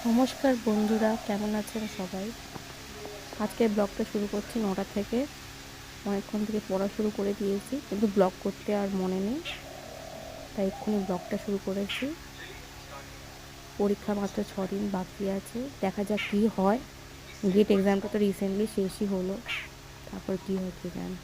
নমস্কার বন্ধুরা, কেমন আছেন সবাই? আজকে ব্লগটা শুরু করছি 9টা থেকে। অনেকক্ষণ থেকে পড়া শুরু করে দিয়েছি, কিন্তু ব্লগ করতে আর মনে নেই, তাই এক্ষুনি ব্লগটা শুরু করেছি। পরীক্ষা মাত্র 6 দিন বাকি আছে, দেখা যাক কী হয়। গেট এক্সামটা তো রিসেন্টলি শেষই হলো, তারপর কী হয় কে জানে।